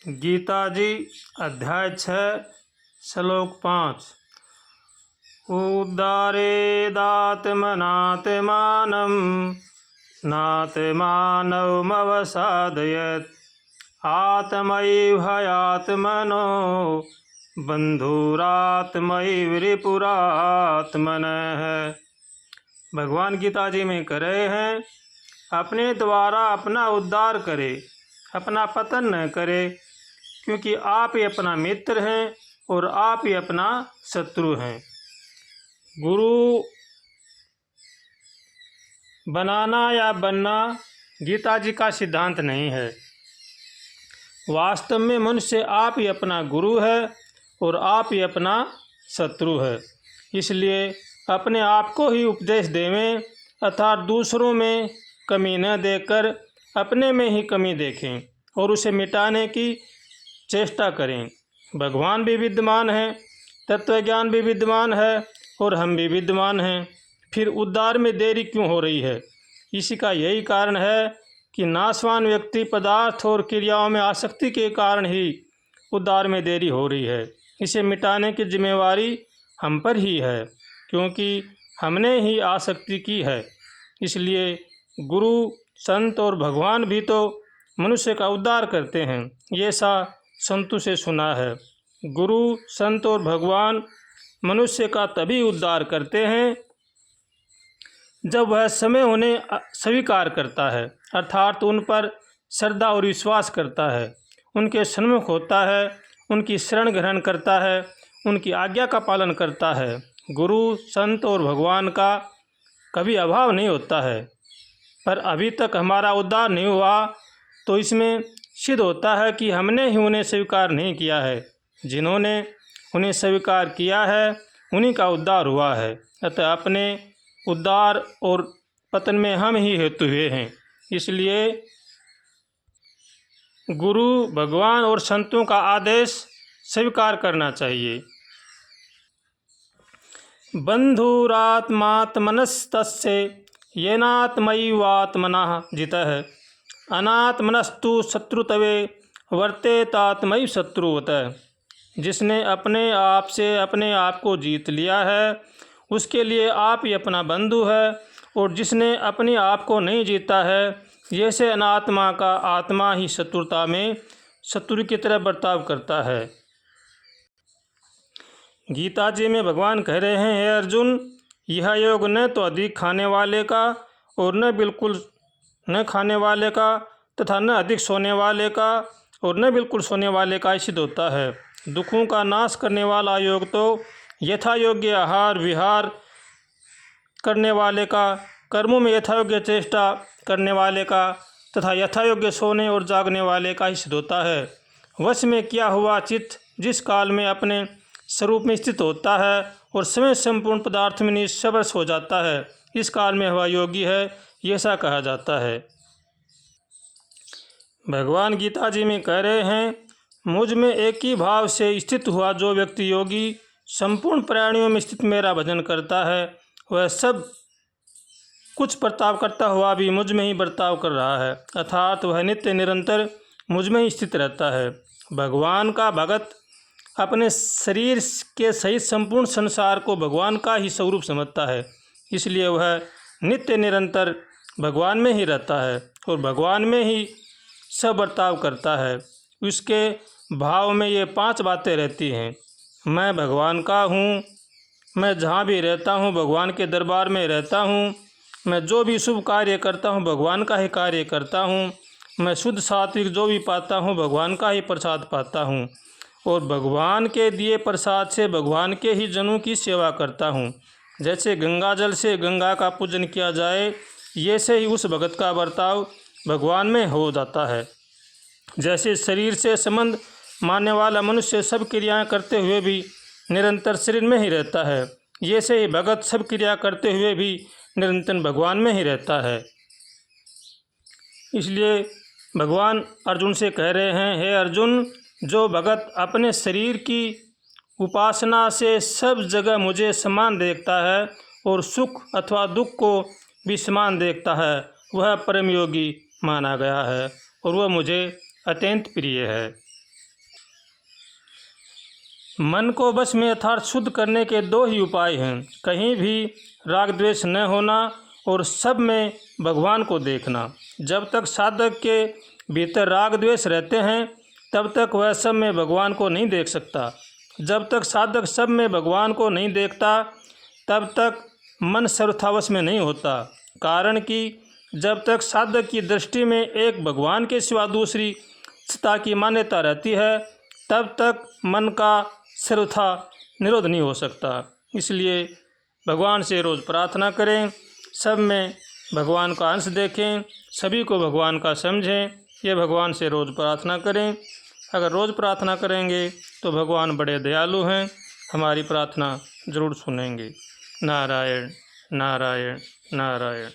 गीता जी अध्याय 6 श्लोक 5। उदारेदात्मनात्मानं नात्मानमवसादयत् आत्मैव बंधुरात्मैव रिपुरात्मनः। भगवान गीता जी में कह रहे हैं, अपने द्वारा अपना उद्धार करे, अपना पतन न करे, क्योंकि आप ही अपना मित्र हैं और आप ही अपना शत्रु हैं। गुरु बनाना या बनना गीता जी का सिद्धांत नहीं है। वास्तव में मनुष्य आप ही अपना गुरु है और आप ही अपना शत्रु है। इसलिए अपने आप को ही उपदेश देवें, अर्थात दूसरों में कमी न देकर अपने में ही कमी देखें और उसे मिटाने की चेष्टा करें। भगवान भी विद्यमान है, तत्वज्ञान भी विद्यमान है और हम भी विद्यमान हैं। फिर उद्धार में देरी क्यों हो रही है? इसी का यही कारण है कि नाशवान व्यक्ति पदार्थ और क्रियाओं में आसक्ति के कारण ही उद्धार में देरी हो रही है। इसे मिटाने की जिम्मेवारी हम पर ही है, क्योंकि हमने ही आसक्ति की है। इसलिए गुरु, संत और भगवान भी तो मनुष्य का उद्धार करते हैं। ये सा संतों से सुना है। गुरु, संत और भगवान मनुष्य का तभी उद्धार करते हैं जब वह समय उन्हें स्वीकार करता है, अर्थात उन पर श्रद्धा और विश्वास करता है, उनके सन्मुख होता है, उनकी शरण ग्रहण करता है, उनकी आज्ञा का पालन करता है। गुरु, संत और भगवान का कभी अभाव नहीं होता है। पर अभी तक हमारा उद्धार नहीं हुआ, तो इसमें सिद्ध होता है कि हमने ही उन्हें स्वीकार नहीं किया है। जिन्होंने उन्हें स्वीकार किया है उन्हीं का उद्धार हुआ है। अतः अपने उद्धार और पतन में हम ही हेतु हुए हैं। इसलिए गुरु, भगवान और संतों का आदेश स्वीकार करना चाहिए। बंधुरात्मात्मनस्तस्य येनात्मैवात्मनः जितः अनात्मनस्तु शत्रुतवे वर्तेतात्मैव शत्रुवतः। जिसने अपने आप से अपने आप को जीत लिया है उसके लिए आप ही अपना बंधु है, और जिसने अपने आप को नहीं जीता है, जैसे अनात्मा का आत्मा ही शत्रुता में शत्रु की तरह बर्ताव करता है। गीता जी में भगवान कह रहे हैं, हे अर्जुन, यह योग न तो अधिक खाने वाले का और न बिल्कुल न खाने वाले का, तथा न अधिक सोने वाले का और न बिल्कुल सोने वाले का सिद्ध होता है। दुखों का नाश करने वाला योग तो यथा योग्य आहार विहार करने वाले का, कर्मों में यथा योग्य चेष्टा करने वाले का तथा यथा योग्य सोने और जागने वाले का ही सिद्ध होता है। वश में किया हुआ चित्त जिस काल में अपने स्वरूप में स्थित होता है और समय संपूर्ण पदार्थ में निष्प्रवश हो जाता है, इस काल में वह योगी है, ऐसा कहा जाता है। भगवान गीता जी में कह रहे हैं, मुझ में एक ही भाव से स्थित हुआ जो व्यक्ति योगी संपूर्ण प्राणियों में स्थित मेरा भजन करता है, वह सब कुछ बर्ताव करता हुआ भी मुझ में ही बर्ताव कर रहा है, अर्थात वह नित्य निरंतर मुझ में ही स्थित रहता है। भगवान का भगत अपने शरीर के सहित संपूर्ण संसार को भगवान का ही स्वरूप समझता है, इसलिए वह नित्य निरंतर भगवान में ही रहता है और भगवान में ही सब बर्ताव करता है। उसके भाव में ये 5 बातें रहती हैं। मैं भगवान का हूँ, मैं जहाँ भी रहता हूँ भगवान के दरबार में रहता हूँ, मैं जो भी शुभ कार्य करता हूँ भगवान का ही कार्य करता हूँ, मैं शुद्ध सात्विक जो भी पाता हूँ भगवान का ही प्रसाद पाता हूँ, और भगवान के दिए प्रसाद से भगवान के ही जनों की सेवा करता हूँ। जैसे गंगा जल से गंगा का पूजन किया जाए, ये से ही उस भगत का बर्ताव भगवान में हो जाता है। जैसे शरीर से संबंध मानने वाला मनुष्य सब क्रियाएं करते हुए भी निरंतर शरीर में ही रहता है, ये से ही भगत सब क्रिया करते हुए भी निरंतर भगवान में ही रहता है। इसलिए भगवान अर्जुन से कह रहे हैं, हे अर्जुन, जो भगत अपने शरीर की उपासना से सब जगह मुझे समान देखता है और सुख अथवा दुख को भी समान देखता है, वह परम योगी माना गया है और वह मुझे अत्यंत प्रिय है। मन को वश में अर्थात शुद्ध करने के दो ही उपाय हैं, कहीं भी राग द्वेष न होना और सब में भगवान को देखना। जब तक साधक के भीतर राग द्वेष रहते हैं तब तक वह सब में भगवान को नहीं देख सकता। जब तक साधक सब में भगवान को नहीं देखता तब तक मन सर्वथावश में नहीं होता। कारण कि जब तक साधक की दृष्टि में एक भगवान के सिवा दूसरी सत्ता की मान्यता रहती है तब तक मन का सर्वथा निरोध नहीं हो सकता। इसलिए भगवान से रोज़ प्रार्थना करें, सब में भगवान का अंश देखें, सभी को भगवान का समझें। ये भगवान से रोज़ प्रार्थना करें। अगर रोज़ प्रार्थना करेंगे तो भगवान बड़े दयालु हैं, हमारी प्रार्थना ज़रूर सुनेंगे। नारायण नारायण नारायण।